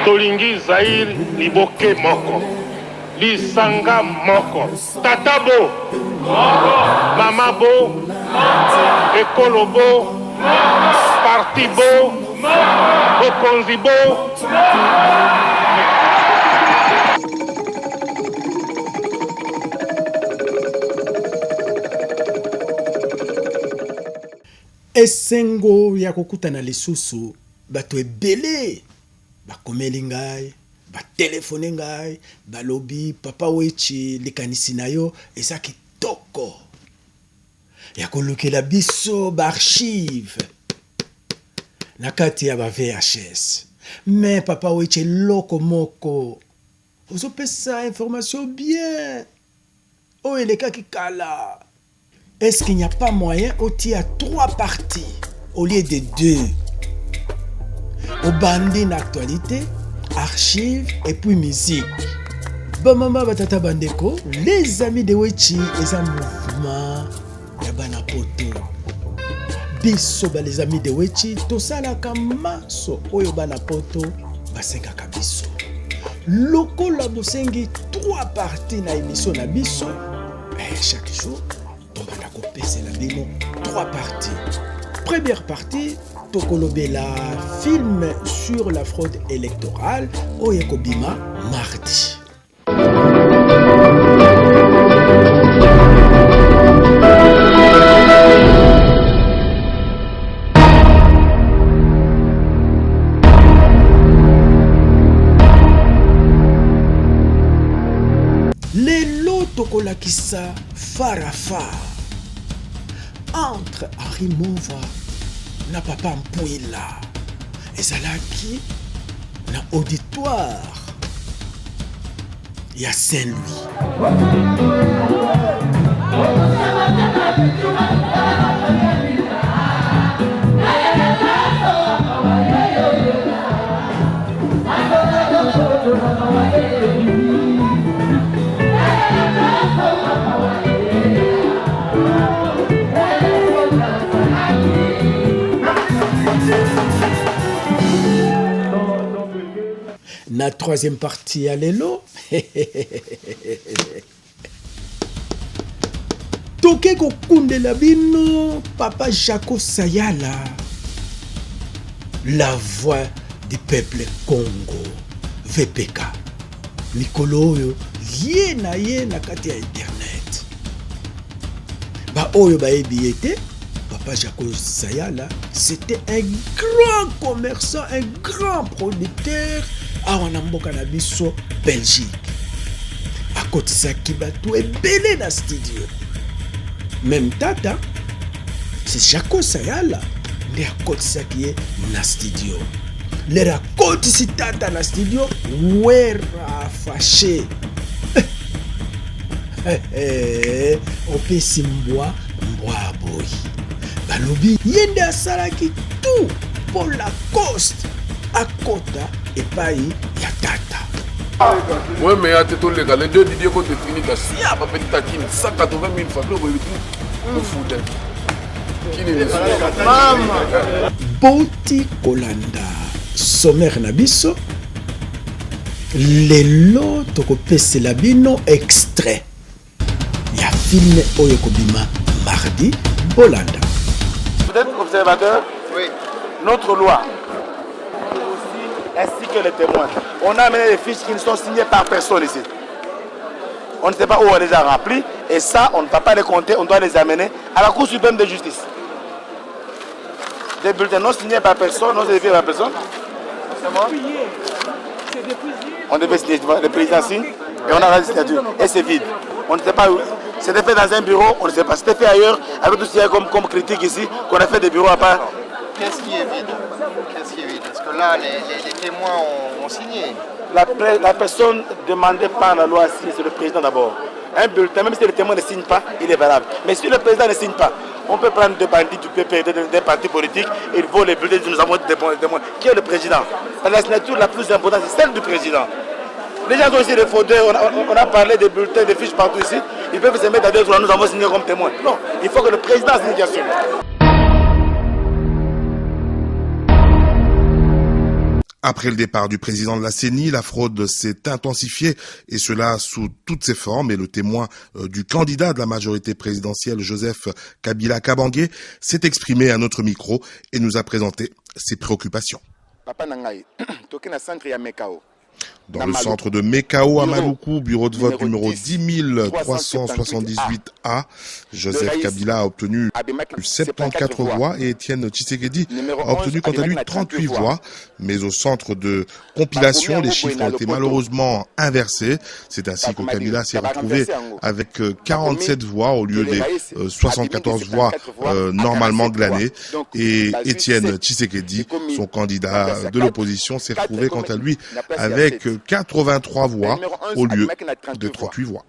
Tolingi Zaïr Liboke Moko. Lisanga Moko. Tatabo. Mamabo. Ekolobo. Partibo. Okonzibo. Esengo ya kokutana lisusu bato ebele bakomeli ngai batelefone ngai balobi papa wechi likanisi na yo eza kitoko ya kolukela biso baarchive na kati ya ba VHS. Mais papa wechi loko moko ozopesa information bien o elekaki kala. Est-ce qu'il n'y a pas moyen aussi à 3 parties au lieu de 2? Au bandé d'actualité, archives et puis musique. Bon maman batata bandeko, les amis de Wechi, les un mouvement yabana poto. Biso ba les amis de Wechi, tosala kamaso oyo bana poto basenga kabiso. Loko la bosengi 3 parties na émission na biso, chaque jour. C'est la démo 3 parties. Première partie, Tokolobela, film sur la fraude électorale, Oyekobima, mardi. Lelo Tokolakisa Farafa. Entre Arimova na papa Mpouila ezalaki na auditoire ya Saint-Louis. La 3e partie à l'élo. Toke kokunde la bino, papa Jaco Sayala, la voix du peuple Congo, VPK. Mikolo oyo, ye na kati ya internet. Ba oyo ba ebiete, papa Jaco Sayala, c'était un grand commerçant, un grand producteur. Awanamboka na biso Belgique. Akotisaki bato ebele na studio. Même tata, c'est Jaco Sayala nde akotisaki ye na studio. Le akotisi tata na studio, wera fâché. Opesi mbwa boy. Balobi yende asalaki tout pour la coste. Akota et pas Yatata. Oui, mais à tout les gars, les deux Didier contre Trinidad, si il y a pas petit taquine, 180 000 francs, vous voyez tout, vous foutez. Qui n'est pas Boti Kolanda, sommaire Nabiso, les lots tokopese labino extrait. Il y a film Oyekobima mardi, Bolanda. Vous êtes observateur? Oui. Notre loi. Ainsi que les témoins. On a amené des fiches qui ne sont signées par personne ici. On ne sait pas où on les a remplis et ça, on ne va pas les compter, on doit les amener à la Cour suprême de justice. Des bulletins non signés par personne, non certifiés par personne. On devait signer, le président signe et on a la signature et c'est vide. On ne sait pas où. C'était fait dans un bureau, on ne sait pas. C'était fait ailleurs, avec tout ce qu'il y a comme critique ici, qu'on a fait des bureaux à part. Qu'est-ce qui est vide? Parce que là, les témoins ont signé. La personne demandée par la loi, c'est le président d'abord. Un bulletin, même si le témoin ne signe pas, il est valable. Mais si le président ne signe pas, on peut prendre des bandits du PP, des partis politiques, ils vont les bulletins, nous avons des témoins. Qui est le président? La signature la plus importante, c'est celle du président. Les gens ont aussi des fraudeurs, on a parlé des bulletins, des fiches partout ici. Ils peuvent se mettre à deux jours, nous avons signé comme témoins. Non, il faut que le président signe bien sûr. Après le départ du président de la CENI, la fraude s'est intensifiée, et cela sous toutes ses formes. Et le témoin du candidat de la majorité présidentielle, Joseph Kabila Kabange, s'est exprimé à notre micro et nous a présenté ses préoccupations. Dans le centre de Mekao à Maluku, bureau de vote numéro 10378A, Joseph Kabila a obtenu 74 voix et Étienne Tshisekedi a obtenu quant à lui 38 voix. Mais au centre de compilation, les chiffres ont été malheureusement inversés. C'est ainsi que Kabila s'est retrouvé avec 47 voix au lieu des 74 voix normalement glanées. Et Étienne Tshisekedi, son candidat de l'opposition, s'est retrouvé quant à lui avec 83 voix au lieu de 38 voix.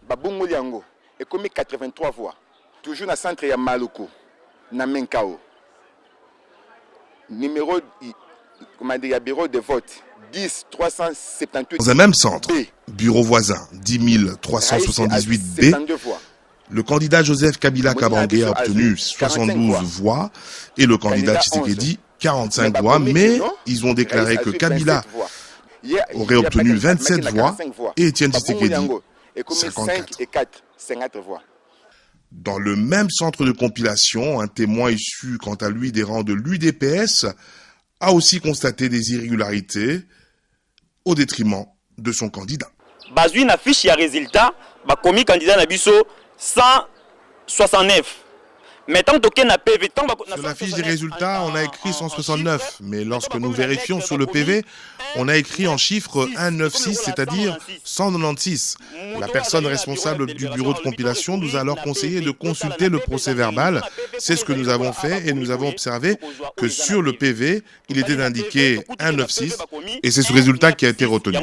Babungoli yango et comme 83 voix. Toujours dans le centre ya Maluku, na Menkao. Numéro bureau de vote 10 378. Dans un même centre, bureau voisin 10 378B, le candidat Joseph Kabila Kabange a obtenu 72 voix et le candidat Tshisekedi 45 voix, mais ils ont déclaré que Kabila aurait obtenu 27 voix et Étienne Tshisekedi 54 voix. Dans le même centre de compilation, un témoin issu quant à lui des rangs de l'UDPS a aussi constaté des irrégularités au détriment de son candidat. Bazui na fiche ya résultat, ba commis candidat na biso 169. Sur la fiche des résultats, on a écrit 169, mais lorsque nous vérifions sur le PV, on a écrit en chiffre 196, c'est-à-dire 196. La personne responsable du bureau de compilation nous a alors conseillé de consulter le procès-verbal. C'est ce que nous avons fait et nous avons observé que sur le PV, il était indiqué 196 et c'est ce résultat qui a été retenu.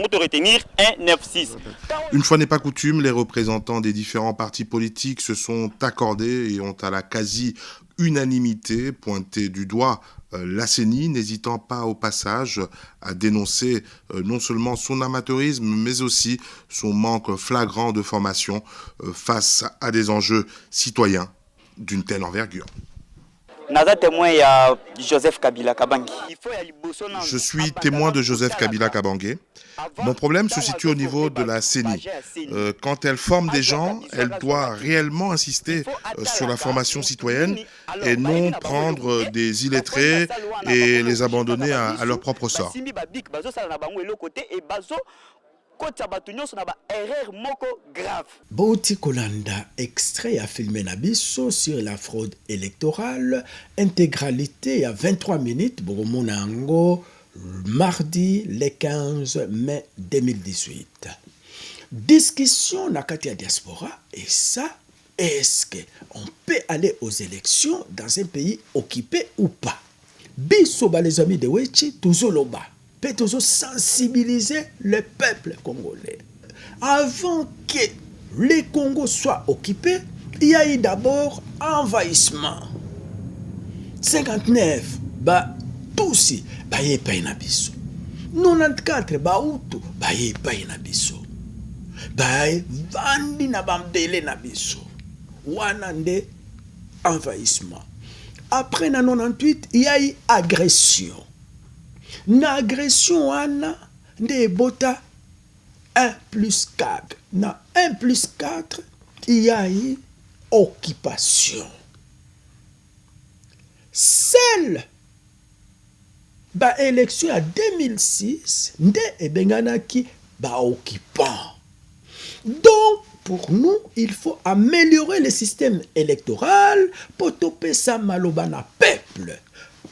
Une fois n'est pas coutume, les représentants des différents partis politiques se sont accordés et ont à la quasi-unanimité pointé du doigt la CENI, n'hésitant pas au passage à dénoncer non seulement son amateurisme, mais aussi son manque flagrant de formation face à des enjeux citoyens d'une telle envergure. Je suis témoin de Joseph Kabila Kabange. Mon problème se situe au niveau de la CENI. Quand elle forme des gens, elle doit réellement insister sur la formation citoyenne et non prendre des illettrés et les abandonner à leur propre sort. Bouti Kolanda, extrait à filmer Nabiso sur la fraude électorale, intégralité à 23 minutes, Boromonango, mardi le 15 mai 2018. Discussion na Katia Diaspora, et ça, est-ce qu'on peut aller aux élections dans un pays occupé ou pas? Bisoba les amis de Wechi, toujours loba. Peut toujours sensibiliser le peuple congolais. Avant que le Congo soit occupé, il y a eu d'abord envahissement. 59, Tutsi, ye pa na biso. 94, Hutu, ye pa na biso. Vandi na bambele na biso. Wanande envahissement. Après na 98, il y a eu agression. Na agression wana nde bota 1 plus 4. Na 1 plus 4, il y a eu occupation. Celle élection à 2006, nde ebenganaki occupant. Donc, pour nous, il faut améliorer le système électoral pour toper sa malobana peuple.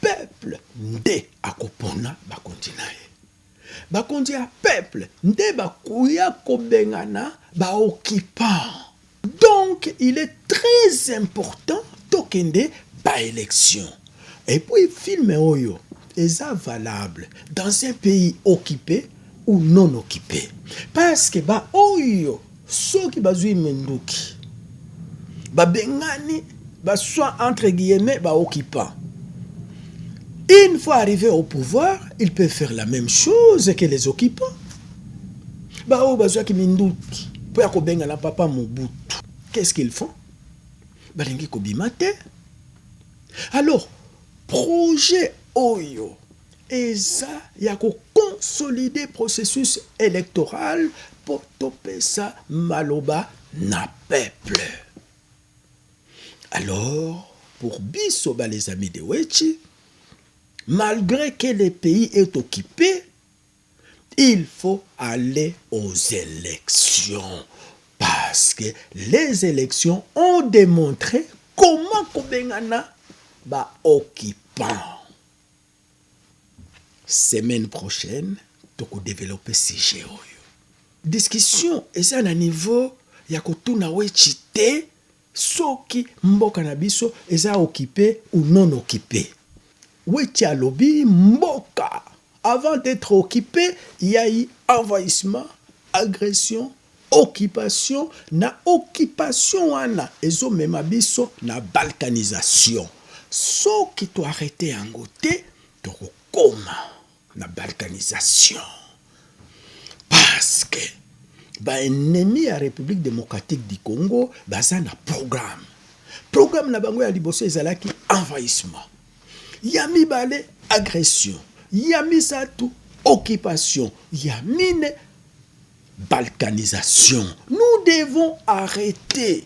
Peuple nde akopona bakondinaye. Bakondi a peuple nde bakuya kobengana occupant. Donc, il est très important tokende élection. Et puis, film oyo est valable dans un pays occupé ou non occupé. Parce que oyo soki bazui menduki bengani soit entre guillemets occupant. Une fois arrivé au pouvoir, il peut faire la même chose que les occupants. Bazouaki minduki pour ko bengana papa Mobutu. Qu'est-ce qu'ils font? Balingi kobimate. Alors, projet Oyo eza ya consolider processus électoral pour toper ça maloba na peuple. Alors, pour Bisoba les amis de Wechi, malgré que le pays est occupé, il faut aller aux élections. Parce que les élections ont démontré comment Kobengana va occupant. Semaine prochaine, tu vas développer ce sujet. Discussion, et ça à un niveau, il y a que tout na Wechi te, soki mboka na biso, eza occupé ou non occupé. Wechi a lobby mboka. Avant d'être occupé, il y a eu envahissement, agression, occupation. Na occupation wana, ezo mema biso na balkanisation. So qui to arrêter en côté, to koma na balkanisation. Parce que ba ennemi à République démocratique du Congo, baza na programme. Programme na bango ya liboso ezalaki envahissement. Yami bale agression. Yami satu occupation. Yamine balkanisation. Nous devons arrêter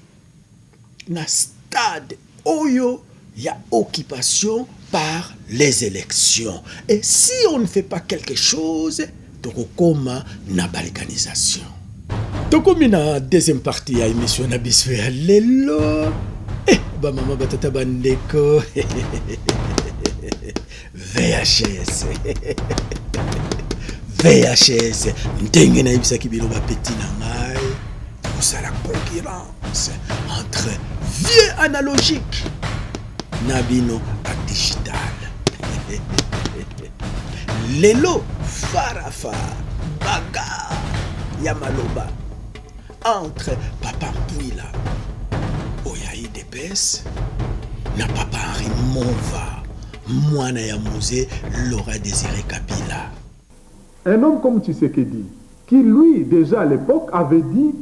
na stade oyo ya occupation par les élections. Et si on ne fait pas quelque chose, tokokoma na balkanisation. Tokomi na deuxième partie ya émission na biso ya lelo. Ba mama batata bandeko. VHS. VHS. Ndenge na ibisaki bino ba petit na ngai. Tout la concurrence entre vieux analogique nabino à digital. Lelo farafa baga yamaloba entre Papa Mpouila Oyaï Depes na Papa Henri Monva Mwana ya Musée Laura Désiré Kabila. Un homme comme Tshisekedi qui lui déjà à l'époque avait dit,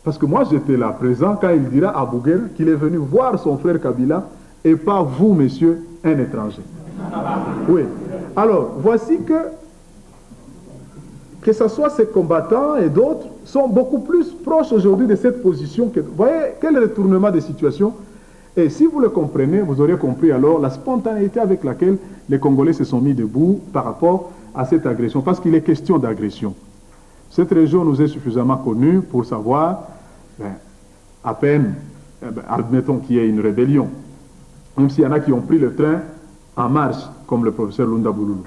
parce que moi j'étais là présent quand il dira à Bouguer qu'il est venu voir son frère Kabila et pas vous monsieur un étranger. Oui. Alors voici que ce soit ces combattants et d'autres sont beaucoup plus proches aujourd'hui de cette position que, vous voyez quel retournement de situation. Et si vous le comprenez, vous aurez compris alors la spontanéité avec laquelle les Congolais se sont mis debout par rapport à cette agression, parce qu'il est question d'agression. Cette région nous est suffisamment connue pour savoir, à peine, admettons qu'il y ait une rébellion, même s'il y en a qui ont pris le train en marche, comme le professeur Lunda Bouloulou.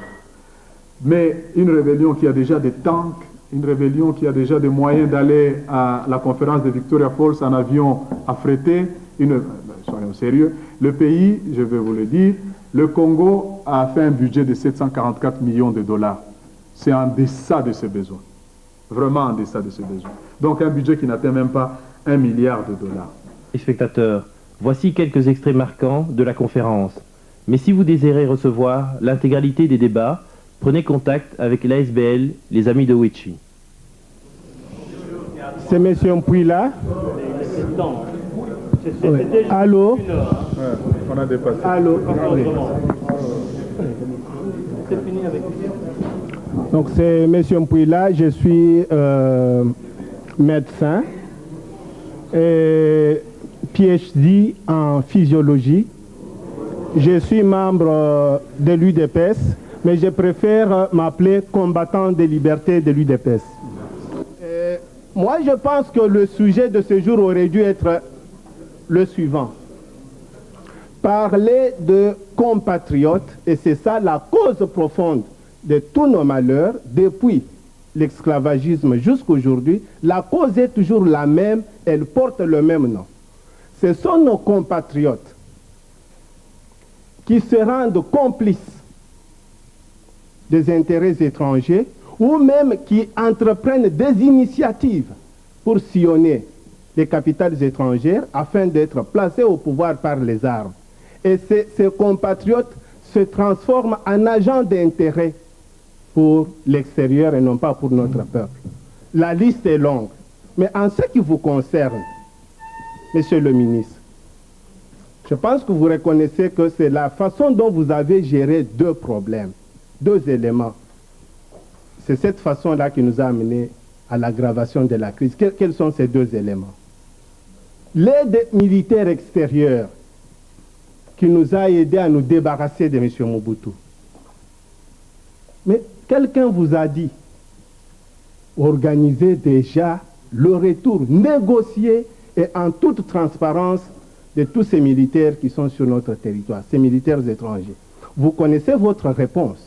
Mais une rébellion qui a déjà des tanks, une rébellion qui a déjà des moyens d'aller à la conférence de Victoria Falls en avion affrété, soyons sérieux, le pays, je vais vous le dire, le Congo a fait un budget de 744 millions de dollars. C'est en deçà de ses besoins. Vraiment en deçà de ses besoins. Donc un budget qui n'atteint même pas 1 milliard de dollars. Les spectateurs, voici quelques extraits marquants de la conférence. Mais si vous désirez recevoir l'intégralité des débats, prenez contact avec l'ASBL, les amis de Wechi. C'est M. Mpouila. Oui. Allô? On a dépassé. Allô? C'est fini avec Donc c'est M. Mpouila, je suis médecin et PhD en physiologie. Je suis membre de l'UDPS, mais je préfère m'appeler combattant des libertés de l'UDPS. Moi, je pense que le sujet de ce jour aurait dû être le suivant. Parler de compatriotes, et c'est ça la cause profonde de tous nos malheurs, depuis l'esclavagisme jusqu'à aujourd'hui, la cause est toujours la même, elle porte le même nom. Ce sont nos compatriotes qui se rendent complices des intérêts étrangers ou même qui entreprennent des initiatives pour sillonner les capitales étrangères afin d'être placés au pouvoir par les armes. Et ces compatriotes se transforment en agents d'intérêt pour l'extérieur et non pas pour notre peuple. La liste est longue. Mais en ce qui vous concerne, Monsieur le ministre, je pense que vous reconnaissez que c'est la façon dont vous avez géré deux problèmes. 2 éléments. C'est cette façon-là qui nous a amené à l'aggravation de la crise. Quels sont ces 2 éléments? L'aide militaire extérieure qui nous a aidés à nous débarrasser de M. Mobutu. Mais quelqu'un vous a dit, organisez déjà le retour négocié et en toute transparence de tous ces militaires qui sont sur notre territoire, ces militaires étrangers. Vous connaissez votre réponse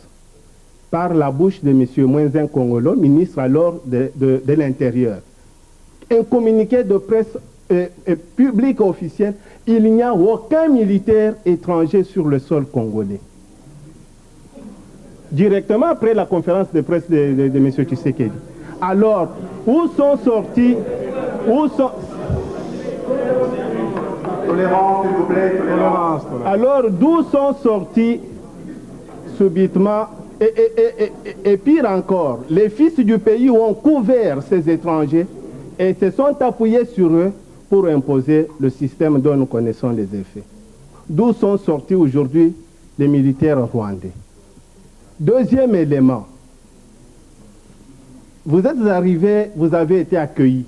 par la bouche de M. Mwenzen Kongolo, ministre alors de l'Intérieur. Un communiqué de presse public officiel, il n'y a aucun militaire étranger sur le sol congolais. Directement après la conférence de presse de M. Tshisekedi. Alors, où sont sortis, Tolérance, s'il vous plaît, tolérance. Alors, d'où sont sortis subitement, et pire encore, les fils du pays ont couvert ces étrangers et se sont appuyés sur eux pour imposer le système dont nous connaissons les effets. D'où sont sortis aujourd'hui les militaires rwandais. Deuxième élément, vous êtes arrivés, vous avez été accueillis.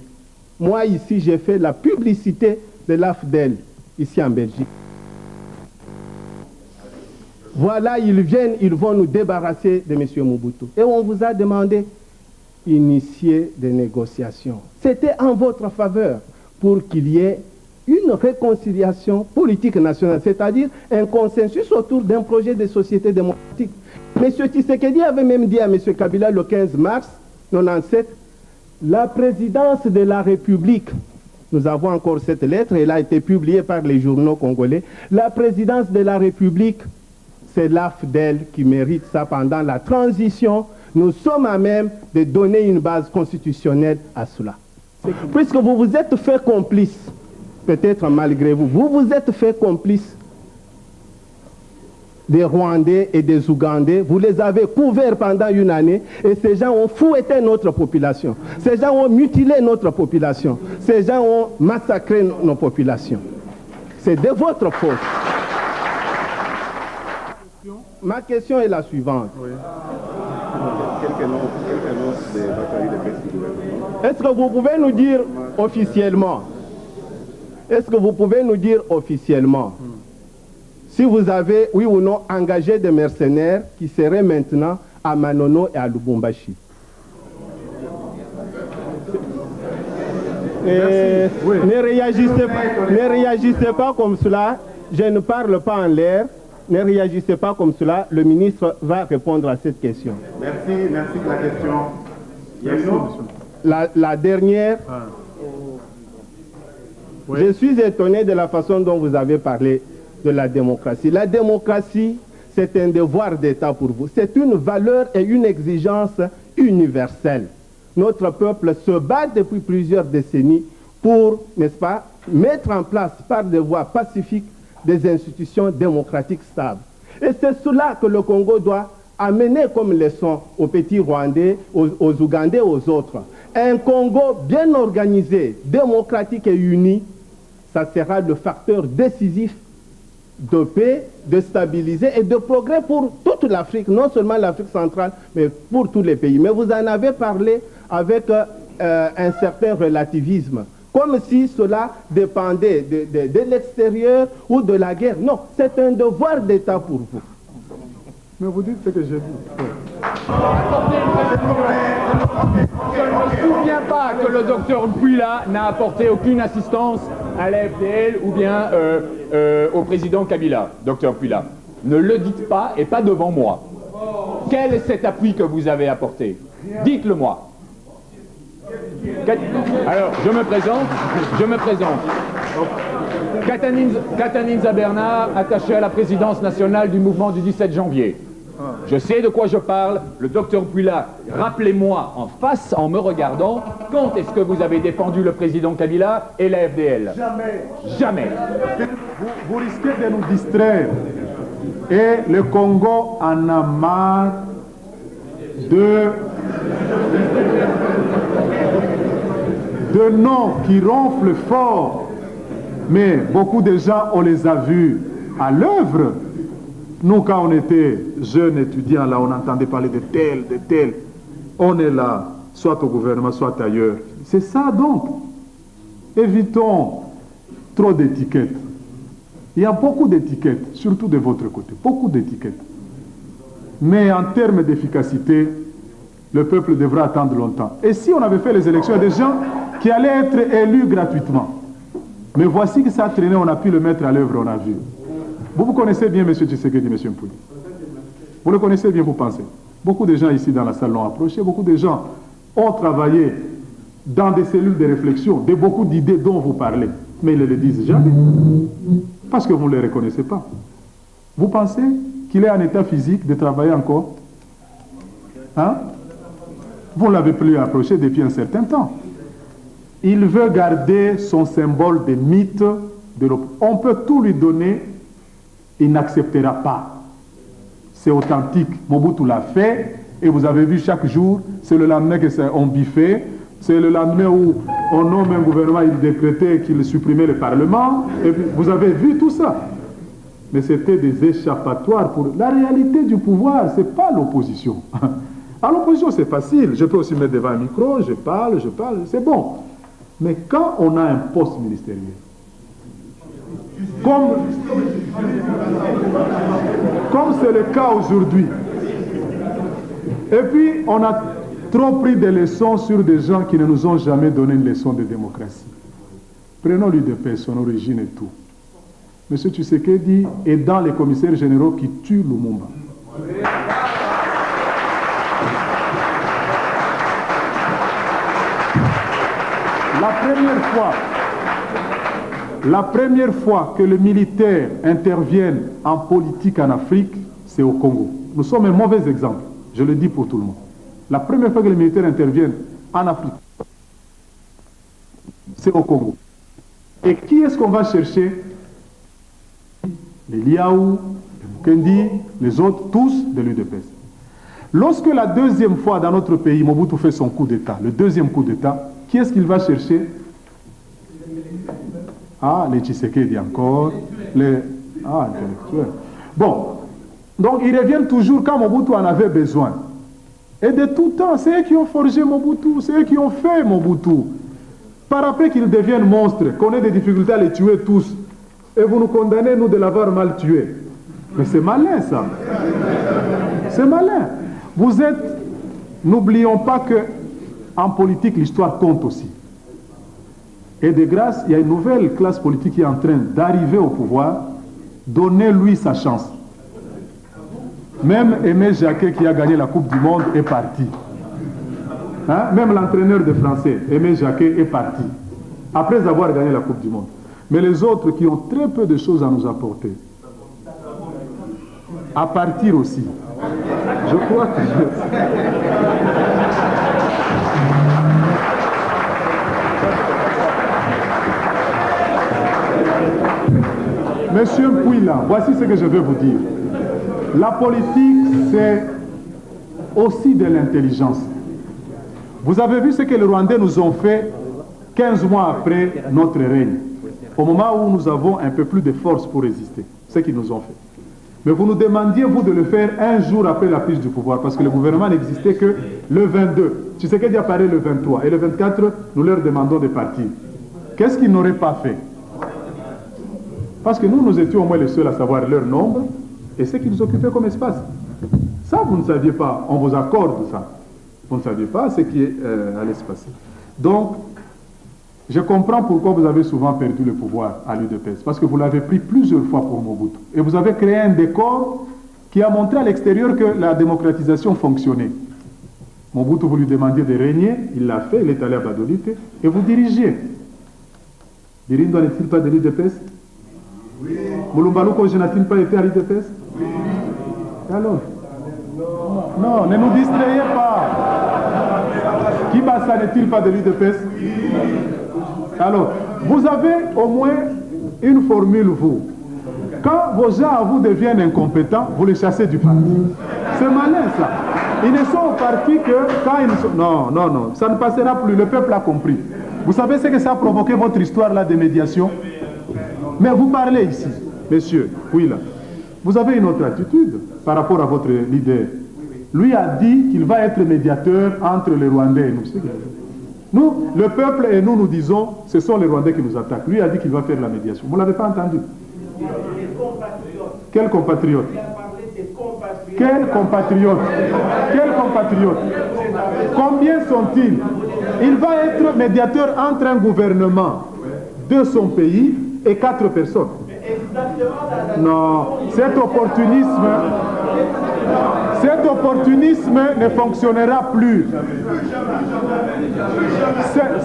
Moi ici, j'ai fait la publicité de l'AFDEL, ici en Belgique. Voilà, ils viennent, ils vont nous débarrasser de M. Mobutu. Et on vous a demandé d'initier des négociations. C'était en votre faveur pour qu'il y ait une réconciliation politique nationale, c'est-à-dire un consensus autour d'un projet de société démocratique. M. Tshisekedi avait même dit à M. Kabila le 15 mars 1997, la présidence de la République, nous avons encore cette lettre, elle a été publiée par les journaux congolais, la présidence de la République, c'est l'AFDEL qui mérite ça pendant la transition. Nous sommes à même de donner une base constitutionnelle à cela. Puisque vous vous êtes fait complice, peut-être malgré vous, vous vous êtes fait complice des Rwandais et des Ougandais, vous les avez couverts pendant une année et ces gens ont fouetté notre population. Ces gens ont mutilé notre population. Ces gens ont massacré nos populations. C'est de votre faute. Ma question est la suivante. Oui. Est-ce que vous pouvez nous dire officiellement, si vous avez, oui ou non, engagé des mercenaires qui seraient maintenant à Manono et à Lubumbashi? Oui. Ne réagissez pas comme cela. Je ne parle pas en l'air. Ne réagissez pas comme cela. Le ministre va répondre à cette question. Merci de la question. Il y a une autre. La dernière. Ah. Oui. Je suis étonné de la façon dont vous avez parlé de la démocratie. La démocratie, c'est un devoir d'État pour vous. C'est une valeur et une exigence universelle. Notre peuple se bat depuis plusieurs décennies pour, n'est-ce pas, mettre en place par des voies pacifiques des institutions démocratiques stables. Et c'est cela que le Congo doit amener comme leçon aux petits Rwandais, aux Ougandais, aux autres. Un Congo bien organisé, démocratique et uni, ça sera le facteur décisif de paix, de stabilité et de progrès pour toute l'Afrique, non seulement l'Afrique centrale, mais pour tous les pays. Mais vous en avez parlé avec un certain relativisme, comme si cela dépendait de l'extérieur ou de la guerre. Non, c'est un devoir d'État pour vous. Mais vous dites ce que j'ai dit. Je ne me souviens pas que le docteur Bouila n'a apporté aucune assistance à la FDL ou bien au président Kabila, docteur Bouila. Ne le dites pas et pas devant moi. Quel est cet appui que vous avez apporté? Dites-le-moi. Alors, je me présente. Kataninza Bernard, attaché à la présidence nationale du mouvement du 17 janvier. Je sais de quoi je parle. Le docteur Bouila, rappelez-moi en face, en me regardant, quand est-ce que vous avez défendu le président Kabila et la FDL? Jamais. Jamais. Vous risquez de nous distraire. Et le Congo en a marre de noms qui ronflent fort. Mais beaucoup de gens, on les a vus à l'œuvre. Nous, quand on était jeunes étudiants, là, on entendait parler de tel, de tel. On est là, soit au gouvernement, soit ailleurs. C'est ça donc. Évitons trop d'étiquettes. Il y a beaucoup d'étiquettes, surtout de votre côté. Beaucoup d'étiquettes. Mais en termes d'efficacité, le peuple devra attendre longtemps. Et si on avait fait les élections, il y a des gens qui allaient être élus gratuitement. Mais voici que ça a traîné, on a pu le mettre à l'œuvre, on a vu. Vous connaissez bien M. Tshisekedi, M. Mpouy. Vous le connaissez bien, vous pensez. Beaucoup de gens ici dans la salle l'ont approché, beaucoup de gens ont travaillé dans des cellules de réflexion, de beaucoup d'idées dont vous parlez. Mais ils ne le disent jamais. Parce que vous ne les reconnaissez pas. Vous pensez qu'il est en état physique de travailler encore? Hein? Vous ne l'avez plus approché depuis un certain temps. Il veut garder son symbole de mythe de l'opposition. On peut tout lui donner, il n'acceptera pas. C'est authentique. Mobutu l'a fait, et vous avez vu chaque jour, c'est le lendemain qu'on biffait, c'est le lendemain où on nomme un gouvernement, il décrétait qu'il supprimait le Parlement, et puis vous avez vu tout ça. Mais c'était des échappatoires pour... La réalité du pouvoir, ce n'est pas l'opposition. À l'opposition, c'est facile. Je peux aussi mettre devant un micro, je parle, c'est bon. Mais quand on a un poste ministériel, comme c'est le cas aujourd'hui, et puis on a trop pris des leçons sur des gens qui ne nous ont jamais donné une leçon de démocratie. Prenons l'UDPS, son origine et tout. M. Tshisekedi est dans les commissaires généraux qui tuent Lumumba. La première fois que les militaires interviennent en politique en Afrique, c'est au Congo. Nous sommes un mauvais exemple, je le dis pour tout le monde. La première fois que les militaires interviennent en Afrique, c'est au Congo. Et qui est-ce qu'on va chercher? Les Liaou, les Mukendi, les autres, tous de l'UDPS. Lorsque la deuxième fois dans notre pays, Mobutu fait son coup d'État, le deuxième coup d'État, qui est-ce qu'il va chercher? Ah, les Tshisekedi encore, les intellectuels. Bon, donc ils reviennent toujours quand Mobutu en avait besoin. Et de tout temps, c'est eux qui ont forgé Mobutu, c'est eux qui ont fait Mobutu. Par après qu'ils deviennent monstres, qu'on ait des difficultés à les tuer tous, et vous nous condamnez, nous, de l'avoir mal tué. Mais c'est malin, ça. C'est malin. Vous êtes... N'oublions pas que en politique, l'histoire compte aussi. Et de grâce, il y a une nouvelle classe politique qui est en train d'arriver au pouvoir. Donnez-lui sa chance. Même Aimé Jacquet, qui a gagné la Coupe du Monde, est parti. Hein? Même l'entraîneur de Français, Aimé Jacquet, est parti. Après avoir gagné la Coupe du Monde. Mais les autres qui ont très peu de choses à nous apporter, à partir aussi. Je crois que... Monsieur Mpouy, voici ce que je veux vous dire. La politique, c'est aussi de l'intelligence. Vous avez vu ce que les Rwandais nous ont fait 15 mois après notre règne, au moment où nous avons un peu plus de force pour résister, ce qu'ils nous ont fait. Mais vous nous demandiez, vous, de le faire un jour après la prise du pouvoir, parce que le gouvernement n'existait que le 22. Tu sais qu'il apparaît le 23. Et le 24, nous leur demandons de partir. Qu'est-ce qu'ils n'auraient pas fait? Parce que nous étions au moins les seuls à savoir leur nombre et ce qu'ils occupaient comme espace. Ça, vous ne saviez pas. On vous accorde ça. Vous ne saviez pas ce qui allait se passer. Donc, je comprends pourquoi vous avez souvent perdu le pouvoir à l'UDPS. Parce que vous l'avez pris plusieurs fois pour Mobutu. Et vous avez créé un décor qui a montré à l'extérieur que la démocratisation fonctionnait. Mobutu, vous lui demandiez de régner. Il l'a fait. Il est allé à Badolite. Et vous dirigiez. Dirindo n'est-il pas de l'UDPS? Oui. Mulumbaluko n'a-t-il pas été à l'UDPS? Oui. Alors? Non, ne nous distrayez pas. Kibasa n'est-il pas de l'UDPS? Oui. Alors, vous avez au moins une formule, vous. Quand vos gens à vous deviennent incompétents, vous les chassez du parti. C'est malin, ça. Ils ne sont au parti que quand ils sont... Non, non, non, ça ne passera plus. Le peuple a compris. Vous savez ce que ça a provoqué, votre histoire là de médiation? Mais vous parlez ici, messieurs, oui là. vous avez une autre attitude par rapport à votre leader. Lui a dit qu'il va être médiateur entre les Rwandais et nous. Nous, le peuple et nous, nous disons, ce sont les Rwandais qui nous attaquent. Lui a dit qu'il va faire la médiation. Vous ne l'avez pas entendu? Quel compatriote? Quel compatriote? Quel compatriote? Combien sont-ils? Il va être médiateur entre un gouvernement de son pays et 4 personnes. Non, cet opportunisme ne fonctionnera plus.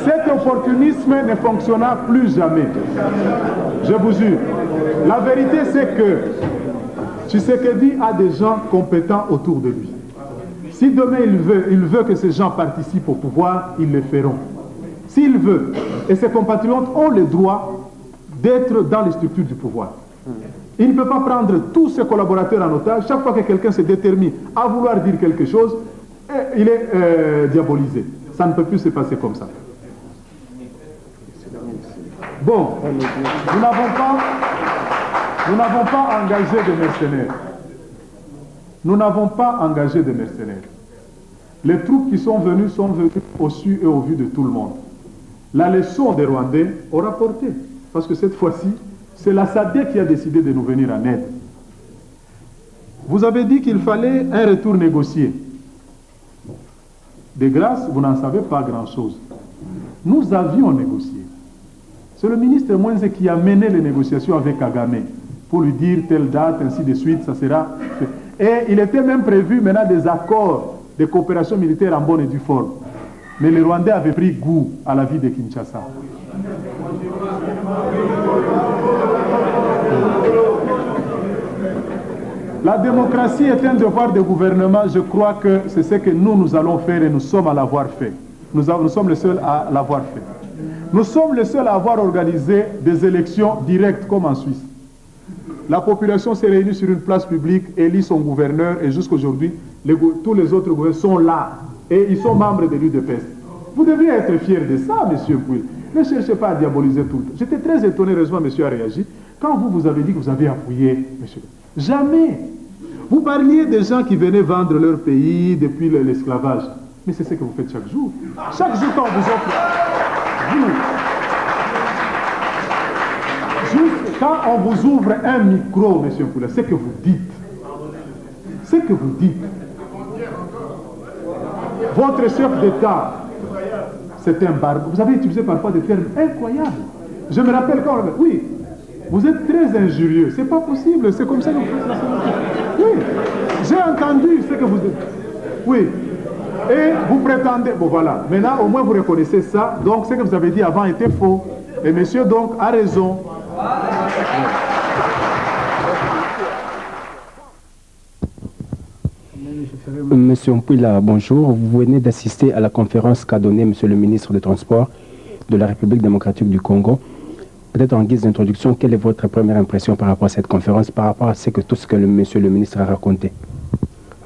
Cet opportunisme ne fonctionnera plus jamais. Je vous jure. La vérité, c'est que Tshisekedi a des gens compétents autour de lui. Si demain il veut que ces gens participent au pouvoir, ils le feront. S'il veut, et ses compatriotes ont le droit d'être dans les structures du pouvoir. Il ne peut pas prendre tous ses collaborateurs en otage. Chaque fois que quelqu'un se détermine à vouloir dire quelque chose, il est diabolisé. Ça ne peut plus se passer comme ça. Bon, nous n'avons pas engagé de mercenaires. Nous n'avons pas engagé de mercenaires. Les troupes qui sont venues au su et au vu de tout le monde. La leçon des Rwandais aura porté. Parce que cette fois-ci, c'est la SADC qui a décidé de nous venir en aide. Vous avez dit qu'il fallait un retour négocié. De grâce, vous n'en savez pas grand-chose. Nous avions négocié. C'est le ministre Mwenze qui a mené les négociations avec Kagame pour lui dire telle date, ainsi de suite, ça sera fait. Et il était même prévu maintenant des accords de coopération militaire en bonne et due forme. Mais les Rwandais avaient pris goût à la vie de Kinshasa. La démocratie est un devoir de gouvernement. Je crois que c'est ce que nous allons faire et nous sommes à l'avoir fait. Nous sommes les seuls à l'avoir fait. Nous sommes les seuls à avoir organisé des élections directes comme en Suisse. La population s'est réunie sur une place publique, élit son gouverneur et jusqu'aujourd'hui, tous les autres gouverneurs sont là et ils sont membres de l'UDPS. Vous devez être fiers de ça, M. Pouil. Ne cherchez pas à diaboliser tout le temps. J'étais très étonné, heureusement, monsieur a réagi, quand vous avez dit que vous avez appuyé, monsieur. Jamais. Vous parliez des gens qui venaient vendre leur pays depuis l'esclavage. Mais c'est ce que vous faites chaque jour. Chaque jour, quand on vous offre... Juste quand on vous ouvre un micro, monsieur Poula, c'est que vous dites. C'est que vous dites. Votre chef d'État, c'est un barbe. Vous avez utilisé parfois des termes incroyables. Je me rappelle quand... Oui, vous êtes très injurieux. C'est pas possible, c'est comme ça que vous faites. Oui, j'ai entendu ce que vous dites. Oui. Et vous prétendez... Bon, voilà. Maintenant, au moins, vous reconnaissez ça. Donc, ce que vous avez dit avant était faux. Et monsieur, donc, a raison. Monsieur Mpouila, bonjour. Vous venez d'assister à la conférence qu'a donnée Monsieur le ministre des Transports de la République démocratique du Congo. Peut-être en guise d'introduction, quelle est votre première impression par rapport à cette conférence, par rapport à tout ce que Monsieur le ministre a raconté?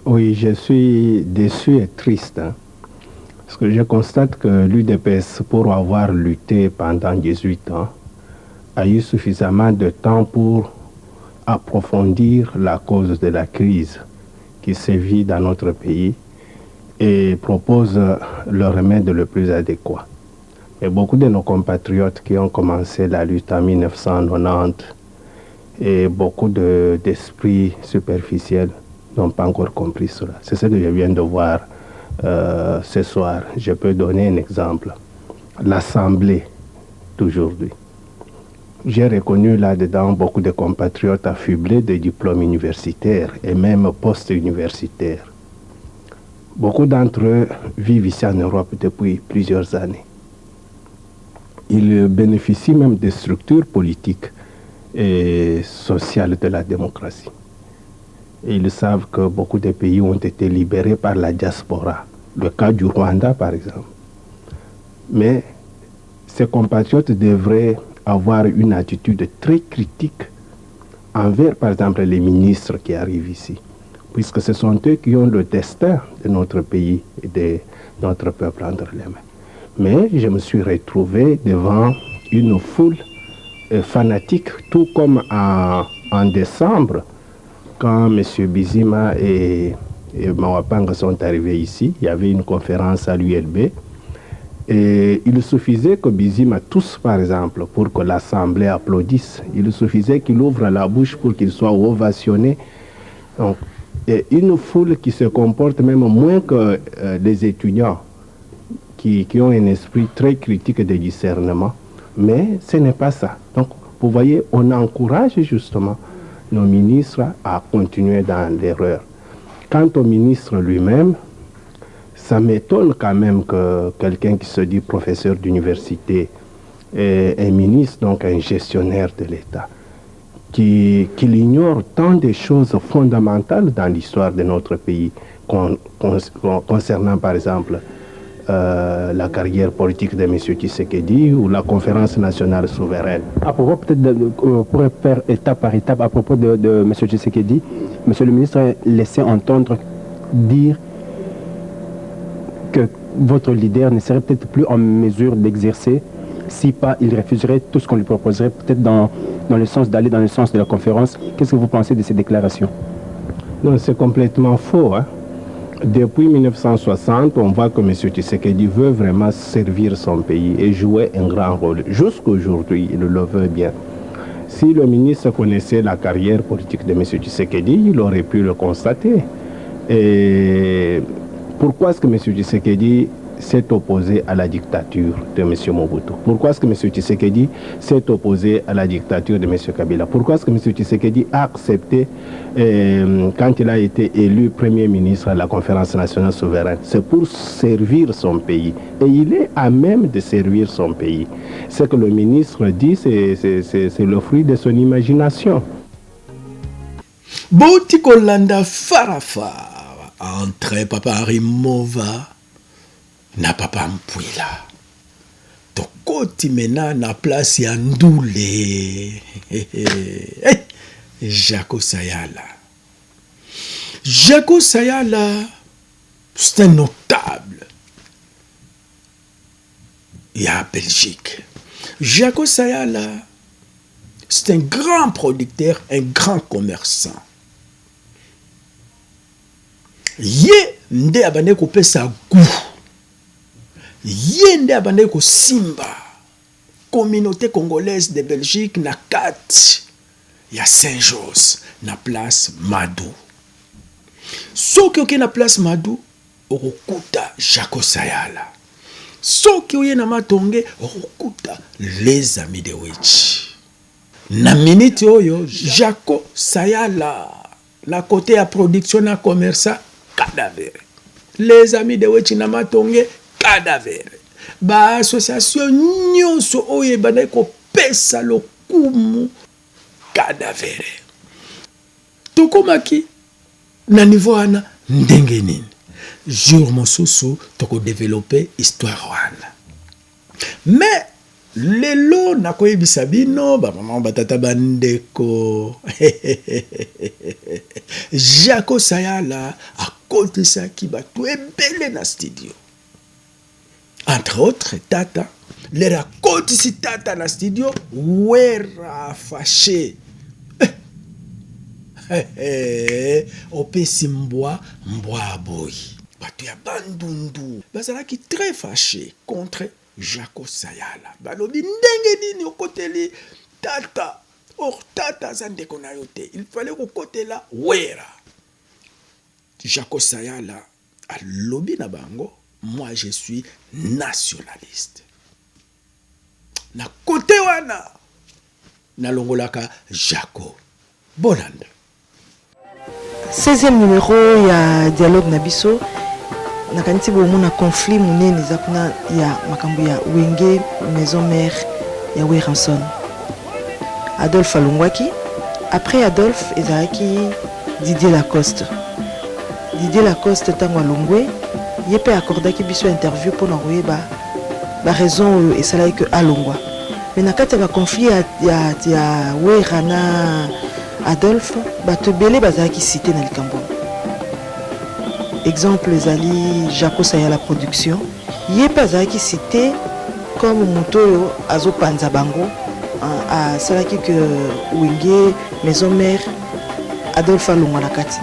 Oui, je suis déçu et triste. Parce que je constate que l'UDPS, pour avoir lutté pendant 18 ans, a eu suffisamment de temps pour approfondir la cause de la crise qui sévit dans notre pays et propose le remède le plus adéquat. Et beaucoup de nos compatriotes qui ont commencé la lutte en 1990 et beaucoup d'esprits superficiels n'ont pas encore compris cela. C'est ce que je viens de voir ce soir. Je peux donner un exemple. L'Assemblée d'aujourd'hui. J'ai reconnu là-dedans beaucoup de compatriotes affublés de diplômes universitaires et même post-universitaires. Beaucoup d'entre eux vivent ici en Europe depuis plusieurs années. Ils bénéficient même des structures politiques et sociales de la démocratie. Et ils savent que beaucoup de pays ont été libérés par la diaspora. Le cas du Rwanda, par exemple. Mais ces compatriotes devraient avoir une attitude très critique envers, par exemple, les ministres qui arrivent ici. Puisque ce sont eux qui ont le destin de notre pays et de notre peuple entre les mains. Mais je me suis retrouvé devant une foule fanatique, tout comme en décembre, quand M. Bizima et Mawapanga sont arrivés ici, il y avait une conférence à l'ULB. Et il suffisait que Bizima tousse, par exemple, pour que l'Assemblée applaudisse. Il suffisait qu'il ouvre la bouche pour qu'il soit ovationné. Donc, et une foule qui se comporte même moins que des étudiants qui ont un esprit très critique de discernement. Mais ce n'est pas ça. Donc, vous voyez, on encourage justement nos ministres à continuer dans l'erreur. Quant au ministre lui-même, ça m'étonne quand même que quelqu'un qui se dit professeur d'université est un ministre, donc un gestionnaire de l'État, qu'il ignore tant de choses fondamentales dans l'histoire de notre pays, concernant par exemple la carrière politique de M. Tshisekedi ou la conférence nationale souveraine. À propos, peut-être, pour faire étape par étape, à propos de M. Tshisekedi, M. le ministre a laissé entendre dire que votre leader ne serait peut-être plus en mesure d'exercer si pas il refuserait tout ce qu'on lui proposerait, peut-être dans le sens d'aller dans le sens de la conférence. Qu'est-ce que vous pensez de ces déclarations? Non, c'est complètement faux. Hein? Depuis 1960, on voit que M. Tshisekedi veut vraiment servir son pays et jouer un grand rôle. Jusqu'aujourd'hui, il le veut bien. Si le ministre connaissait la carrière politique de M. Tshisekedi, il aurait pu le constater. Et pourquoi est-ce que M. Tshisekedi s'est opposé à la dictature de M. Mobutu? Pourquoi est-ce que M. Tshisekedi s'est opposé à la dictature de M. Kabila? Pourquoi est-ce que M. Tshisekedi a accepté, quand il a été élu Premier ministre à la conférence nationale souveraine? C'est pour servir son pays. Et il est à même de servir son pays. Ce que le ministre dit, c'est le fruit de son imagination. Boti Kolanda Farafa. Entre Papa Arimova na Papa Mpwila. Tokoti mena na place ya Ndoule. Jaco Sayala. Jaco Sayala, c'est un notable. Il y a Belgique. Jaco Sayala, c'est un grand producteur, un grand commerçant. Ye nde abane ko pesa goût. Ye nde abane ko simba. Communauté congolaise de Belgique na 4. Ya Saint-Jos na place Madou. Soki oke na place Madou, okukuta Jaco Sayala. Soki oye na Matonge, okukuta les amis de Wechi. Na minute oyo Jaco Sayala la côté à production na commerçant cadavre. Les amis de Wechi na Matonge cadavre. Ba association nyonso oye bana ko pesa lokumu cadavre. Tokomaki na niveau ana ndenge nini. Jour mosusu toko développer histoire wana. Mais lelo nakoyebisa bino ba maman batata bandeko. Jaco Sayala akotisaki bato ebele na studio. Entre autres tata les rakotisi tata na studio wera fâché. Opesi mbwa boy. Bato ya bandundu bazalaki très fâché contre Jaco Sayala. Balobi ndenge nini okoteli tata. Or tata zandeko na yote. Il fallait kokotela wera. Jaco Sayala alobi na bango. Moi je suis nationaliste. Na kote wana na longolaka Jaco. Bolanda. 16e numéro ya dialogue Nabiso. Nakaniti bomona conflit munene zakuna ya makambo ya Wenge maison mère ya Weranson. Adolphe Alongwaki. Après Adolphe ezalaki Didier Lacoste. Didier Lacoste tango alongwe yepe accordaki biso interview pour na ba raison et ça que alongwa. Mais nakati ba conflit ya Werana Adolphe bato belé bazalaki cité na likambo. Exemple ezali Jaco Sayala production yepe azalaki cité comme moto azo panza bango a salaki que Wenge maison mère Adolphe Alonga na kati.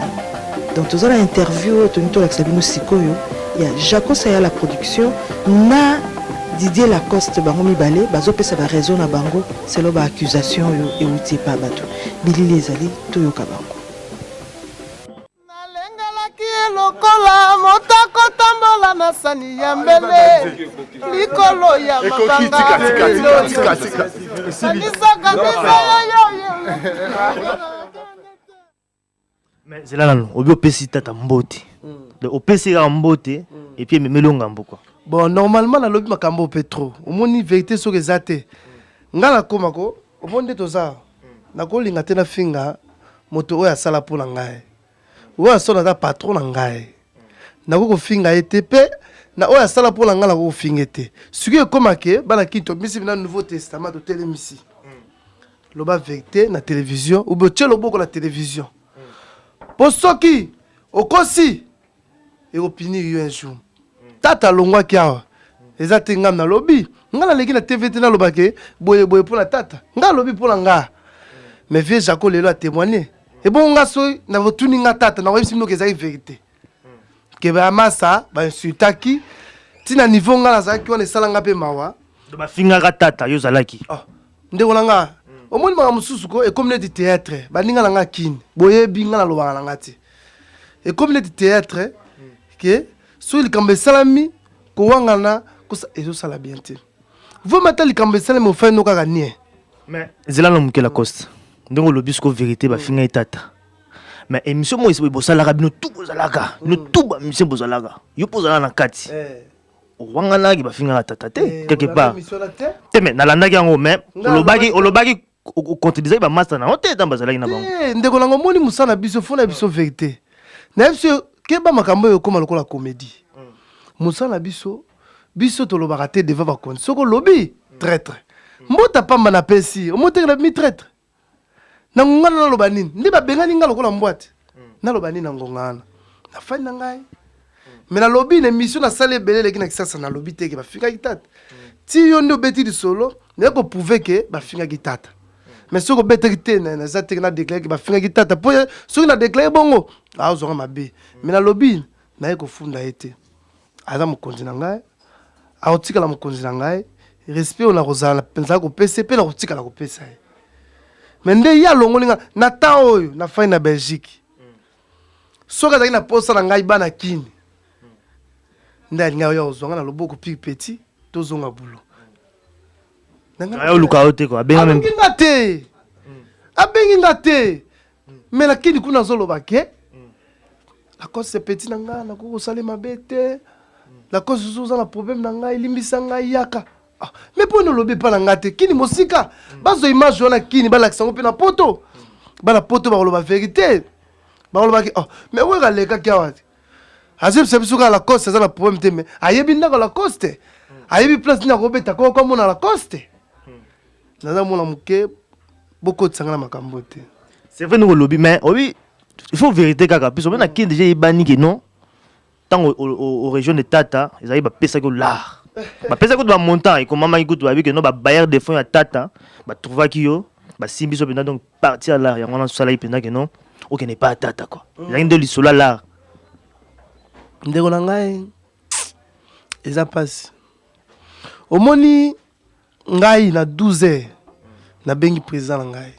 Donc tous la interview tonito la Sabino Sikoyo, il y a Jaco Saya la production na Didier Lacoste bango mibale bazo pesa ba raison na bango c'est lo ba accusation yo et outi pa bato. Billy Lezali toyoka bango. Lokola motako tambola na sani ya mbele likolo ya mabanga mais c'est là non obi opesi tata mbote de opesi ya mbote et puis memelonga mboko bon normalement na lobi makambo petro omoni vérité so ezate ngala komako omonde toza na kolinga te na finga moto oya sala pona ngai oya sona da patron na ngai na ko finga ETP na oya sala pona ngala ko finga te suki ekomake bana kito misi na nouveau testament de télémisi loba vérité na télévision ou be tchelo boko la télévision posoki okosi et opini yo un jour tata longwa kia ezate ngam na lobi ngala leki na TVT na lobake boye boye pour la tata ngala lobi pour la nga mais vieux Jaco lelo a témoigné et bon nga so na votuni nga tata na websi mino kezaki vérité ke ba masa ba insultaki tina niveau nga la zaki on esala nga pe mawa do ba finga ka tata yo zalaki ndeko na nga omoni mama mususu ko e comme le théâtre ba ninga la nga kini boye binga na lobanga na ngati e comme le théâtre que so il kambe salami ko wangana ko ezo sala bien te vous mettez le kambe salami au fin no kaka nie mais zelala mukela coste ndongo lobisko vérité ba finga itata mais émission mo iso bosala bino tout bozalaka no tout ba mission bozalaka yo pozala na kati wangana ki ba finga tata te quelque part te mais na landa ki yango mais olobaki contredisait ba master na hotel dans bazalaki na bango ndeko nango moni musana biso fona biso vérité na biso keba makambo yo koma lokola comédie musana biso to lobaka te devant ba konti soko lobi traître mbota pamba na pesi omote na mi traître na ngana na loba nini ndi ba bengani ngalo kola mbwate na loba nini na ngongana na fani na ngai mais na lobi na mission na salle belele ki na kisasa na lobi te ke ba finga kitata ti yo ndo beti di solo ne ko prouver que ba finga kitata mais soko beti te na za te na déclarer que ba finga kitata po soko na déclarer bongo a ozonga mabe mais na lobi na ko funda ete aza mokonzi na ngai a otika la mokonzi na ngai respect on a rozala penza ko PCP na otika la ko pesa mais nde ya longolinga na ta oyo na fai na Belgique soka zaki na posa na ngai bana kini nda nga yo zonga na loboko pi petit to zonga bulo nanga yo luka ote ko abenga même abengi ngate mais la kini kuna zolo bake la cause c'est petit na nga na ko sale mabete la cause zoza na problème na nga ilimbisa nga yaka mais pour ne lobe pas la ngate kini mosika bazo image ona kini bala kisango pe na poto bala poto ba loba vérité ba loba ki mais ouais ga leka kia wati azib sebisuka la cause ça la problème te mais ayebi ndako la coste ayebi place na ko beta ko comme na la coste na mona muke boko tsanga na makambo te c'est vrai nous lobi mais oui il faut vérité kaka puis on a qui déjà ibani que non tant au région de Tata ils arrivent à pesa que l'art ba pesa ko ba montant et comme maman écoute ba que non ba bailleur de fonds à Tata ba trouva ki yo ba simbi so donc partir là ya ngona sala ipenda que non OK n'est pas à Tata quoi il y a une de l'isola là ndeko na ngai eza passe omoni ngai na 12h na bengi président na ngai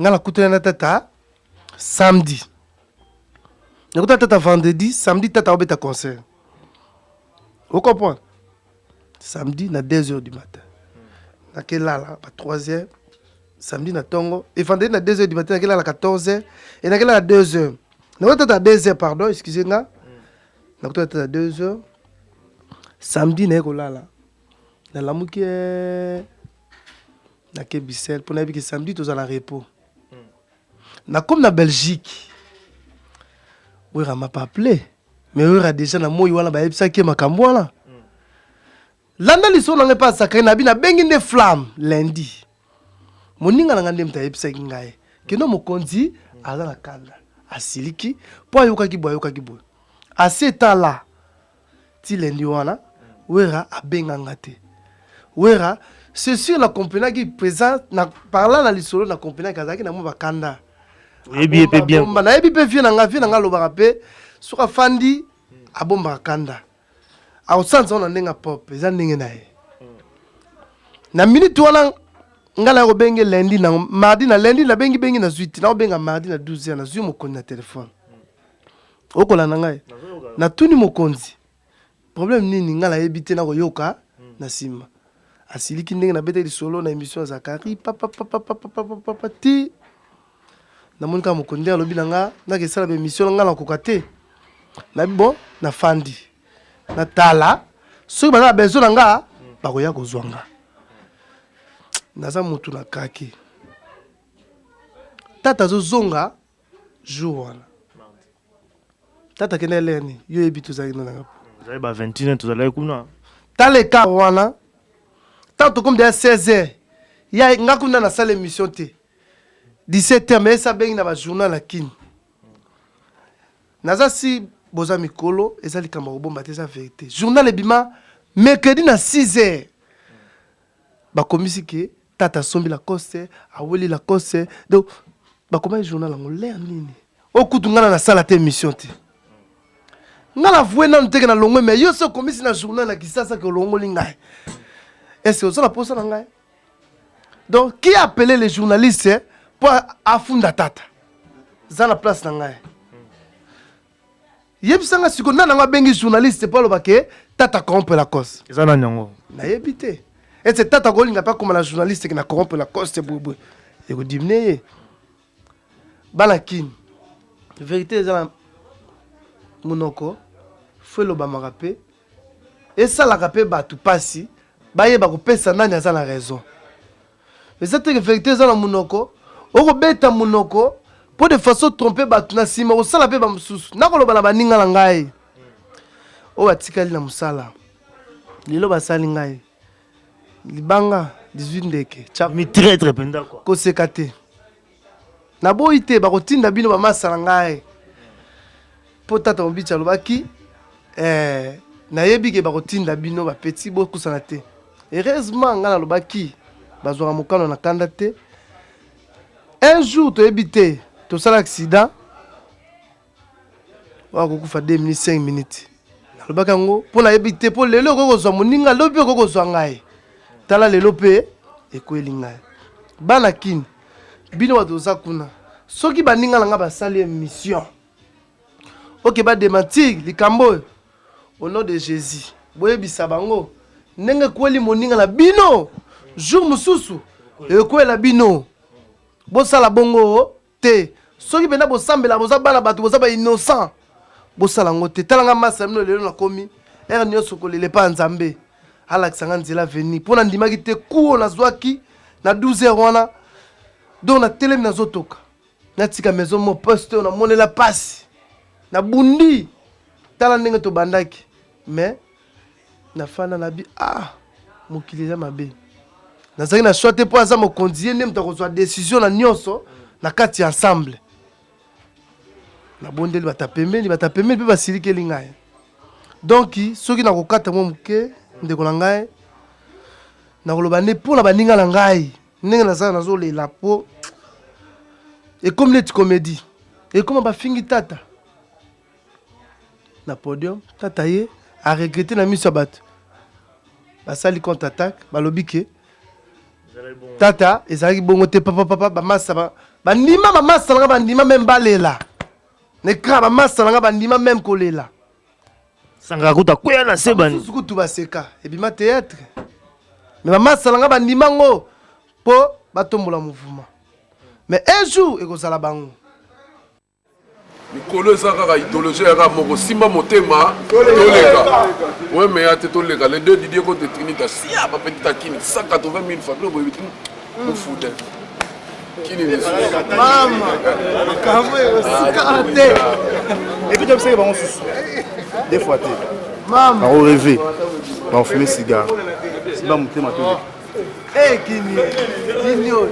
ngala kutana na tata samedi nakutana tata vendredi samedi tata obeta concert. Vous comprenez? Samedi, à 2h du matin. À 3h. Samedi, à Tongo. Et vendredi, à 2h du matin, à 14h. Et à 2h. Nous sommes à 2h, pardon, excusez-moi. Nous sommes à 2h. Samedi, nous sommes là. Nous sommes à Bissel. Pour nous, samedi, nous sommes à repos. Nous sommes comme en Belgique. Oui, on m'a pas appelé. Mais on a déjà na moi wala ba yebisa ke makambo wala landa liso na pas sacré na bina bengi ne flamme lundi moninga na ngande mta yebisa ngai ke no mokonzi ala na kanda asiliki po ayoka ki boyo aseta la ti lundi wana wera abenga ngate wera c'est sûr na compagnie qui présent na parlant na lisolo na compagnie kazaki na mo bakanda ebi pe bien na ebi pe vie na nga lobaka pe soka fandi abomba kanda a osanza na ndenga pop eza ndenge na ye na minute wana ngala ko benge lundi na mardi na lundi na bengi na 8 na benga mardi na 12 na zui mokonzi na telefone okola na ngai na tuni mokonzi problème nini ngala ebite na koyoka na sima asiliki ndenge na bete lisolo na émission Zakari papa ti na monika mokonzi alobi na nga na kesala be émission ngala kokate na bon na fandi na tala soki baza bezo na nga bakoya kozwanga naza mutu na kaki tata zozonga jour wana tata kene leni yo yebi tozalaki na nga zali ba 21 tozalaki kuna tala eka wana tanto comme de 16h ya nga kuna na salle émission te 17h mais ça bengi na ba journal la kini naza si boza mikolo ezali kamba kobomba te eza vérité journal ebima mercredi na 6h bakomisi ke tata sombi la coste aweli la coste donc bakoma journal yango leya nini okutu ngana na sala te émission te ngana vue nanu teke na longwe mais yo so komisi na journal na kisasa ke olongoli ngai est-ce que ozola posa na ngai donc qui a appelé les journalistes pour afunda tata za na place na ngai yebisanga siko nana nga bengi journaliste pour aloba ke tata corrompe la cause eza nani yango nayebi te et c'est tata kolinga pas comme la journaliste qui na corrompe la cause boubu et ko dimne bala kin vérité eza monoko faut le bamarape et ça la rapé batu pasi bayeba ko pesa nani aza na raison mais cette vérité eza na monoko oko beta monoko pour de façon tromper batu na sima ko sala pe ba mususu na ko loba na baninga la ngai o atikali na musala lilo basali ngai libanga 18 ndeke mi très très penda quoi ko sekate na boite ba kotinda bino ba masala ngai po tata mobicha lobaki na yebi ke ba kotinda bino ba petit bo kusana te heureusement ngana lobaki bazwa mokano na kanda te un jour to ebité to sala accident wa ko kufa 2 minutes 5 minutes na lobaka ngo po na ebité po lelo ko kozwa moninga lobi ko kozwa ngai tala lelo pe ekweli ngai bana kini bino wadoza kuna soki baninga na nga basali émission ok ba démentir likambo au nom de Jésus boyebisa bango ndenge kweli moninga na bino jour mususu ekwela bino bosala bongo te soki benda bosambela boza bana bato boza ba innocent bosala ngo te talanga masa mino lelo na komi er nyonso kolele pa nzambe alakisanga nzela veni mpo na ndimaki te kuo nazwaki na 12h wana donc na telemi nazotoka natika maison mo poste na monela pasi na bundi tala ndenge tobandaki mais na fana na bi mokili eza mabe nazalaki na choix te mpo aza mokonzi ye nde moto akozwa décision na nyonso na kati ya ensemble nabondeli bata pembeni mpe basilikeli ngai donc soki nakokata mwa moke ndeko na ngai nakoloba nde mpo na baninga na ngai ndenge nazala nazolela po ekomi neti comédie ekoma bafingi tata na podium tata ye aregrete na miso ya bato basali contre attaque balobi ke tata ezalaki bongo te papa bamasa bandima bamasa nanga bandima meme balela nekra bamasa nanga bandima meme kolela sanga kuta kwea na sebani kutu baseka ebima théâtre mais bamasa nanga bandima ngo po batombola mouvement mais un jour ekozala bango mikolo eza kaka idéologie yaka moko simba motema toleka we meya te toleka les deux didier contre trinita sia bapetita kini 180 000 fois lo boyebi mofude kini mama kamwe osika te et puis tobisaki bango susu des fois te mama bakoreve bakofume cigare simba motema toleka kini oyo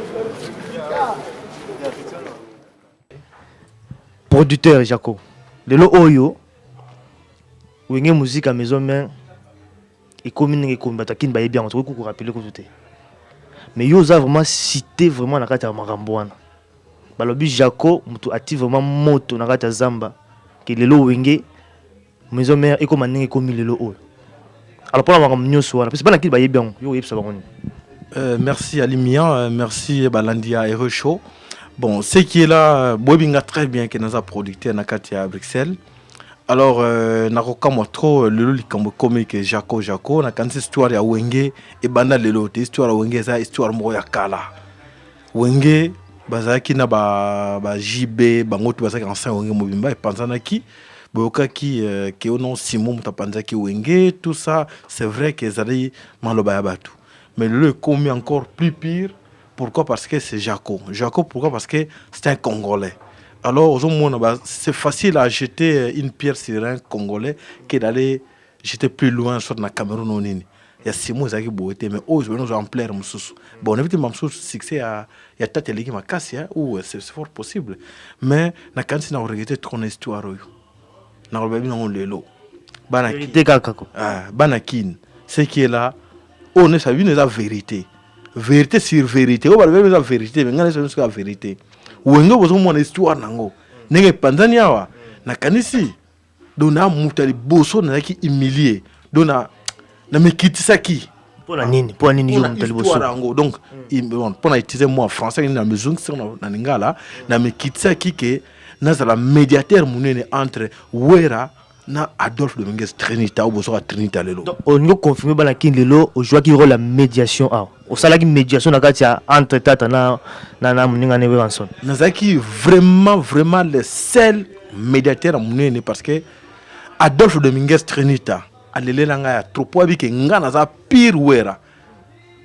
producteur Jaco lelo oyo wenge musique à maison main et commune et comme batakine baye bien on trouve ko rappeler ko tout mais yo oza vraiment cité vraiment na kati ya makambo wana balobi Jaco mutu ati vraiment moto na kati ya zamba ke lelo wenge maison mère ekoma ndenge ekomi lelo oyo alors pour la makambo nyonso wana parce que bana kili bayebi yango yo oyebisa bango nini. Merci Alimian, merci Balandia et Rechaud. Bon, ce qui est là, Bobinga très bien que nous a producteur na kati à Bruxelles. Alors, nakoka moi trop le likambo comique Jaco na kansi histoire ya Wenge et banda lelo te histoire ya Wenge za histoire mo ya kala. Wenge bazaki na ba JB bangoto bazaki ancien Wenge mobimba et panzanaki boyokaki ke ono Simon mutapanzaki Wenge tout ça, c'est vrai que zali maloba ya batu. Mais le commis encore plus pire. Pourquoi? Parce que c'est Jaco. Jaco, pourquoi? Parce que c'est un Congolais. Alors, c'est facile à jeter une pierre sur un Congolais que d'aller jeter plus loin sur la Cameroun. Il y a 6 mois, mais oh, je vais en plaire. Bon, on évite de succès à tête de l'équipe, c'est fort possible. Mais, na kansi na regretté trop l'histoire. Na regretté non lelo. Banakin. Ce qui est là. On est sa vie, la vérité. Vérité sur vérité. On va le la vérité, mais on est la vérité. Ou on a besoin de histoire nango. N'est pas Tanzania wa. Na kanisi. Dona mutali bosso na ki humilié. Dona na mekitisa ki. Pour la nini yo mutali bosso. Donc pour na utiliser moi français na maison na lingala na mekitisa ki ke na za la médiateur munene entre Wera na Adolphe Dominguez Trinita ou boso Trinita lelo. Donc on nous confirme bana kin lelo au joie qui rôle la médiation a. Au sala qui médiation na katia entre tata na muninga ne Weranson. Na zaki vraiment le seul médiateur munene parce que Adolphe Dominguez Trinita alele nga ya trop abi ke nga na za pire Wera.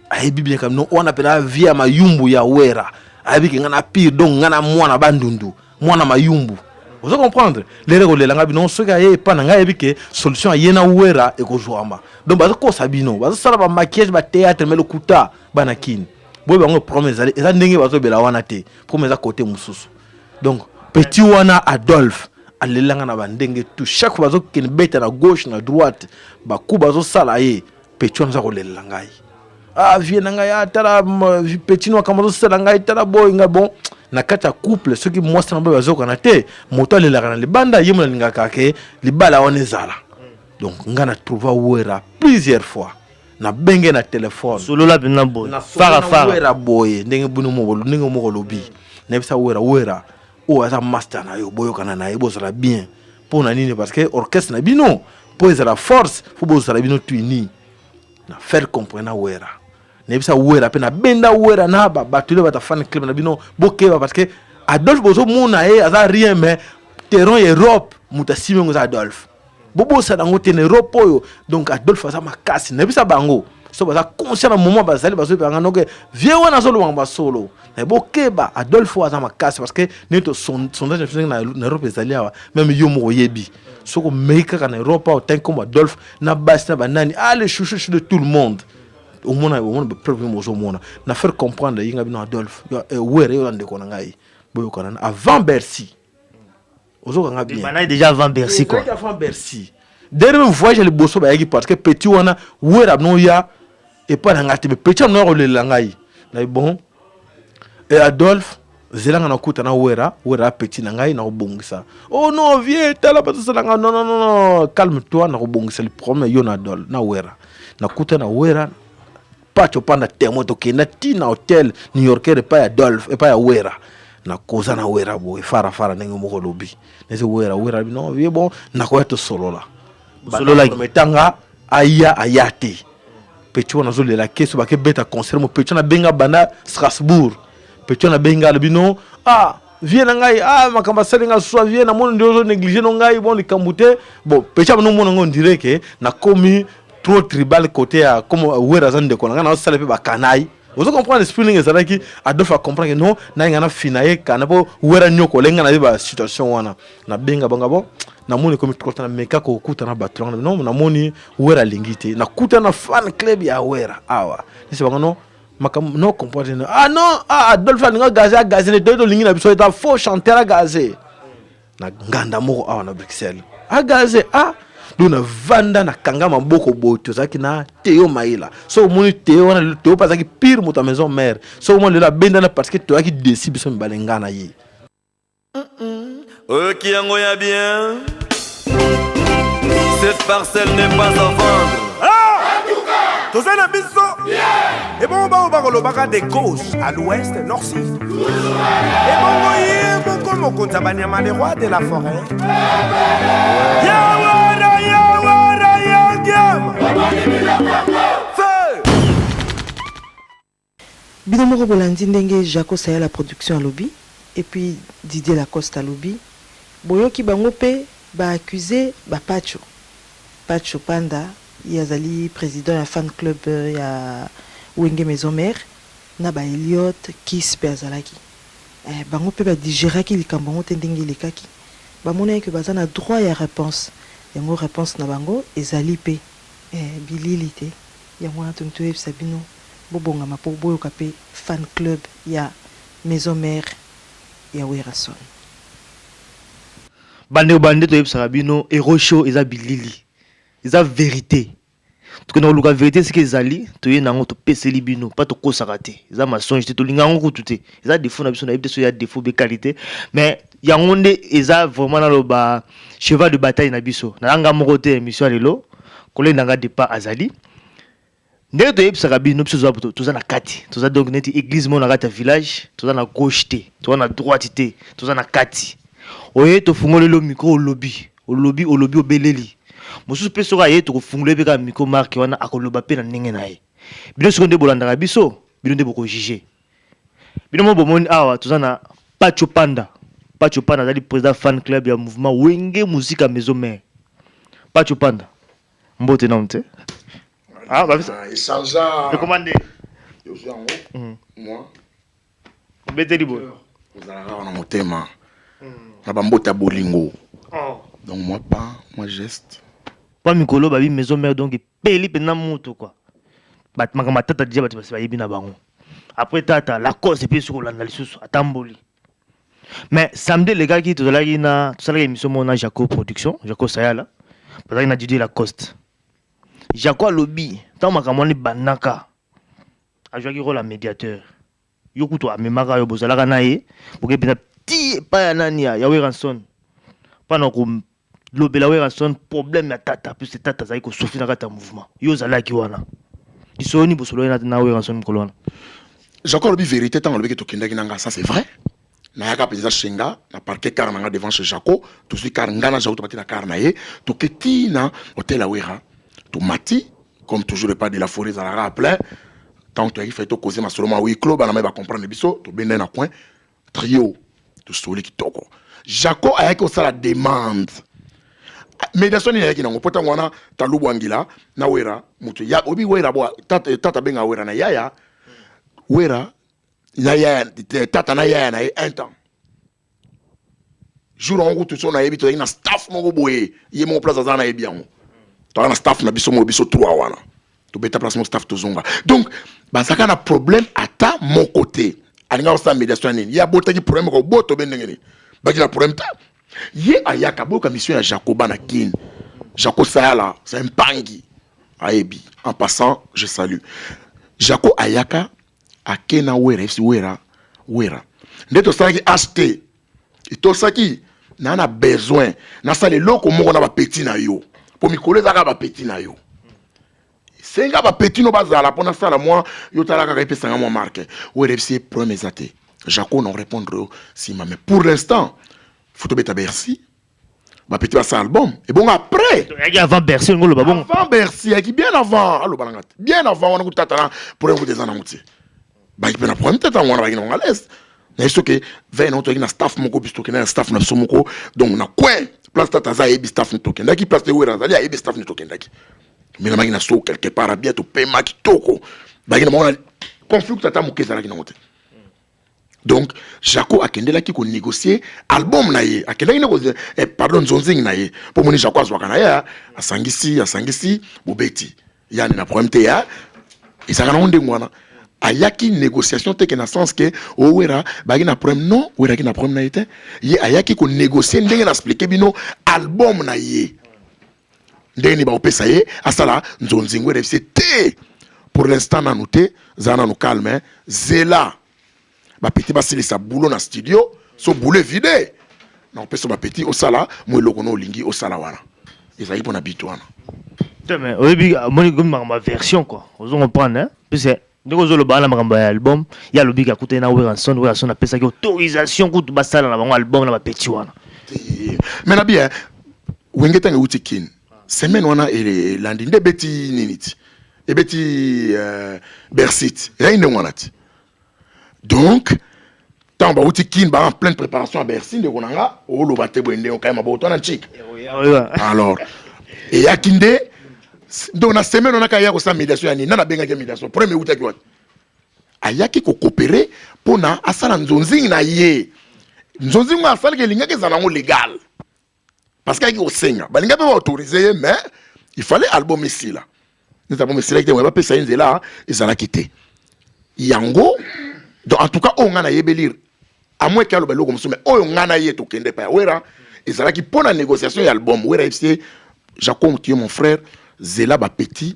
Ayebi bien comme non on appelle via mayumbu ya Wera. Ayebi ke nga na pire donc nga na mwana bandundu, mwana mayumbu. Vous comprenez? Les règles les langues non ce gars est pas n'anga que solution yena Wera et ko joama. Donc bazo ko sabino, bazo sala ba maquillage ba théâtre mais le kuta banakin. Boy bango promesse ali eza ndenge bazo bela wana te. Promesse à côté mususu. Donc petit wana Adolphe alelanga na bandenge tout chaque fois bazo ken beta na gauche na droite ba ku bazo sala ye petit wana za ko lelanga yi. Ah viens nga ya tala petit no kamazo sala nga tala boy nga bon. Na kata couple ceux qui montrent un peu bazo kanate moto le la kana libanda yemo na ngaka ke libala wana ezala donc ngana trouva Wera plusieurs fois na benge na téléphone solo la bina boy fara Wera boy ndenge bunu mo lobi na bisa Wera o asa master na yo boyo kana na yebo sala bien pour na nini parce que orchestre na bino pour la force faut bozo sala bino tuini na faire comprendre Wera. Nebisa Wera pe na benda Wera na batule bata fan club na bino bokeba parce que Adolphe bozo mona aza rien mais terrain Europe mutasime ngoza Adolphe bobo sa dango tene Europe oyo donc Adolphe aza makasi nebisa bango so baza conscient na moment bazali bazo banga noke vie wana solo wanga solo na bokeba Adolphe aza makasi parce que neto sondage na Europe ezali awa même yo mo yebi soko meika kana Europe au tant comme Adolphe na basi na banani les chouchous de tout le monde. Au moins problème au monde na faire comprendre yinga bino Adolphe Wera yo lande ko ngai boyo kana avant Bercy ozo kanga bien bana déjà avant Bercy quoi avant Bercy dernier voyage le bosso ba yaki parce que petit wana Wera no ya et pas ngati petit no le langai na bon et Adolphe zelanga na kuta na Wera petit na ngai na obongisa oh non viens tala pas ça non calme-toi na obongisa le problème yo na Adolphe na Wera na kuta na Wera pacho panda temo to kena tina hotel New Yorker pa Adolphe et pa Wera na koza na Wera boy fara ndenge moko lobi nese Wera non vie bon na ko eto solo la metanga aya ayate pecho na zole la keso ba ke beta concert mo pecho na benga bana Strasbourg pecho na benga bino viens ngai makamba selinga so viens na mono ndio négliger no ngai bon likambute bon pecho no mono on dirait que na komi trop tribal côté à comme Wera zande ko nga na sala pe ba kanai vous comprenez l'esprit ninga ça qui Adolphe a comprendre que non na ngana finaye kana bo Wera nyoko lenga na ba situation wana na benga bonga bon na moni comme trop na meka ko kuta na batron non na moni Wera lingite na kuta na fan club ya Wera awa c'est pas non makam no comprendre non Adolphe nga gazé ne do lingi na biso eta faux chanteur gazé na nganda moko awa na Bruxelles gazé donc na vanda na kanga maboko boto zaki na Théo Maïla so moni Théo wana Théo pas zaki pire moto maison mère so moni la benda parce que toi qui décide biso mbalenga na ye ok yango ya bien cette parcelle n'est pas à vendre. Tous un abisso. Et bon, on va le de gauche à l'ouest, nord-sud. Et bon, on compte les rois de la forêt. Yawara, yagam. Feu. Binomoro Bolandi ndenge Jaco Saya la production à lobby et puis Didier Lacoste à lobby. Boyoki bangope ba accusé ba Pacho Panda. Yazali président ya fan club ya Wenge Maison Mère na ba Elliot Kiss pe azalaki bango pe ba digéraki likambo ngo tendingi lekaki ba mona ke bazana droit ya réponse yango réponse na bango ezali pe bililité yango na tonto e sabino bobonga mapo boyo kapé fan club ya Maison Mère ya Werason bande to e sabino hero show eza bilili eza vérité. Tout que la vérité c'est que zali to ye nango to peseli bino pas to kosaka te eza mensonge te to lingango ko tuté eza défaut na biso na ibite so ya défaut be qualité mais yango nde eza vraiment na loba cheval de bataille na biso na nga moko te émission lelo kole nanga départ azali ndé to yebisaka bino biso to za na kati to za donc neti église mo na kati village to za na gauche te to na droite te to za na kati oye to fungolelo micro au lobby obeleli mosusu pe soka ye to kofungula pe ka micro marque wana akoloba pe na ndenge na ye bino sekonde bolandaka biso bino nde boko juger bino mo bomoni awa toza na Pacho Panda zali président fan club ya mouvement Wenge musique à Maison Mère Pacho Panda mbote na onte ba bisa échangeant recommandé yo yango moi mbete libo ozalaka na motema na bambota bolingo donc moi geste pas mikolo babi Maison Mère donc peli pena moto quoi bat makama tata déjà bat basi bayibi na bango après tata la cause et puis sur la lisusu atamboli mais samedi les gars qui to la ina to sala émission mona Jaco production Jaco Saya là parce qu'il a Didier Lacoste Jaco lobby tant makama ni banaka a joué rôle à médiateur yoku to amemaka yo bozalaka na ye pour que pena ti pa ya nani ya Werason pas na ko lobela Werason problème ya tata plus tata zai ko souffrir na kata mouvement yo zalaki wana isoni bosolo na Werason kolona Jaco lobby vérité tant lobby que to kendaki nanga ça c'est vrai na yaka président Shenga na parquet car nanga devant chez Jaco tout ce car ngana Jaco to batina car na ye to ketina hôtel à Wera to mati comme toujours le pas de la forêt za la plein tant que il fait to causer ma seulement oui club na va comprendre biso to bende na coin trio to soli kitoko Jaco a yaki osala demande médiation ni yaki nango pota ngwana talubwangila na Wera mutu ya obi Wera bo tata benga Wera na yaya Wera na yaya tata na yaya na un temps jour en route so na yebi to na staff moko boye ye mo place za na yebi yango to na staff na biso 3 wana to beta place mo staff to zonga donc bazaka na problème ata mon côté alinga osa médiation ni ya botaki problème ko boto bendengeni baki na problème ta ye ayaka boka mission ya Jacoba na kin Jaco Saya là c'est un pangi ayebi en passant je salue Jaco ayaka akena Wera ndeto saki acheter to saki na besoin na sale loko moko na ba petit na yo pour mikolo zaka ba petit na yo senga ba petit no bazala pona sala moi yo talaka ka epesa nga mo marque Wera FC premier zate Jaco non répondre si mais pour l'instant faut beta Bercy ba petit sa album et bon après avant Bercy ngolo ba bon avant Bercy qui bien avant allo balangat bien avant on a kutata pour un des anamouti ba qui peut na problème tata on va à l'aise mais ce que veille non to na staff moko bisto que na staff na somoko donc na coin place tata za ebi staff ni token daki place de Wera za ebi staff ni token daki mais na magina so quelque part bientôt paiement qui toko ba na mona conflit tata mokeza na kinote donc Jaco akendela ki ko négocier album na ye akendela ki ko pardon zonzing na ye pour moni Jaco azwaka na ye asangisi bobeti yani na problème te ya et ça kana onde ngwana ayaki négociation te que na sens que Wera ba na problème non Wera ki na problème na été ye ayaki ko négocier ndenge na expliquer bino album na ye ndeni ba opesa ye asala nzonzingo RFC te. Pour l'instant na noté zana no calme zela ba petit basilisa boulot na studio so boulot vide na opesa ba petit osala mo eloko no lingi osala wana ezali pona bitwana. Mais oyebi moni comme ma version quoi. Vous comprenez hein? Parce que ndeko zo lo bana makamba ya album ya lobi ka kuta na Weranson apesa ki autorisation kutu basala na bango album na ba petit wana. Mais na bien wenge tanga uti kin semaine wana ele landi nde beti niniti e beti Bersit rien de wana ti. Donc tant ba uti kin ba en pleine préparation à Bercy de konanga o lo bate bwende on kayma ba na chic. Alors et yakinde donc na semaine on a kaya ko sa médiation yani na benga ke médiation premier uta ki wat ayaki ko coopérer pona asala nzonzing na ye nzonzing ma asala ke linga ke zana ngo légal parce que ko senga balinga ba autoriser mais il fallait album ici là nous avons essayé de pas pesa inzela ezala kité yango donc en tout cas on a yebelir à moins qu'alo belo comme ça mais on a yé to kende pa wera ezala ki pona négociation et album wera FC Jacob qui est mon frère Zela ba petit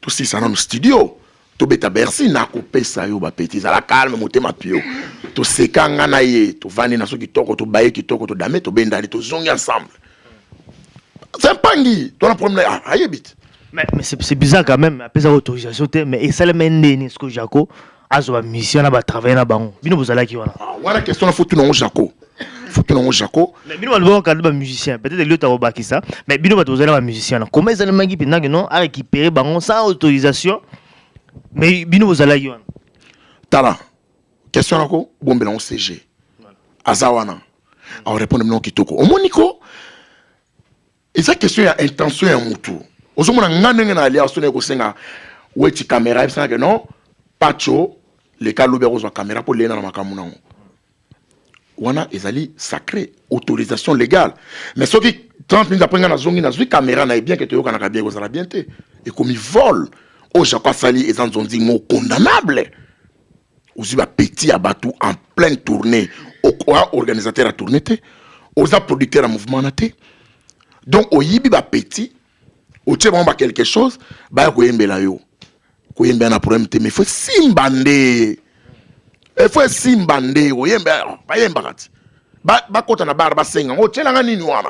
tout si ça dans le studio to beta Bercy na ko pesa yo ba petit za la calme motema pio to seka ngana ye to vani na so kitoko to baye kitoko to dame to bendali to zongi ensemble c'est pangi to na problème ayebit mais c'est bizarre quand même après ça autorisation mais et ça le mendeni ce que Jaco azo ba mission na ba travailler na bango bino bozala ki wana wana question faut tout non Jaco mais bino balbo ka ba musicien peut-être le ta obaki ça mais bino ba tozala ba musicien comment ils allaient mangi pendant que non à récupérer bango sans autorisation mais bino bozala ki wana tala question nako bombela on CG azawana on répondre non kitoko o moniko et ça question ya intention ya mutu ozomona ngane na alia sone ko senga weti caméra ça que non pacho les cas lobero zo caméra pour lena na makamuna wana ezali sacré autorisation légale mais ce qui 30 minutes après na zongi na zui caméra na bien que te yokana ka bien ko sala bien te et comme il vole au Jacques Sali et Zanzonzi mo condamnable aussi ba petit abatu en pleine tournée au organisateur à tournée te aux producteurs à mouvement na te donc au yibi ba petit au tcheba ba quelque chose ba ko yembela yo ko yemba na problème te mais faut simbande il faut simbande o yemba ba yemba kati ba kota na bar ba senga o tshela nga nini wana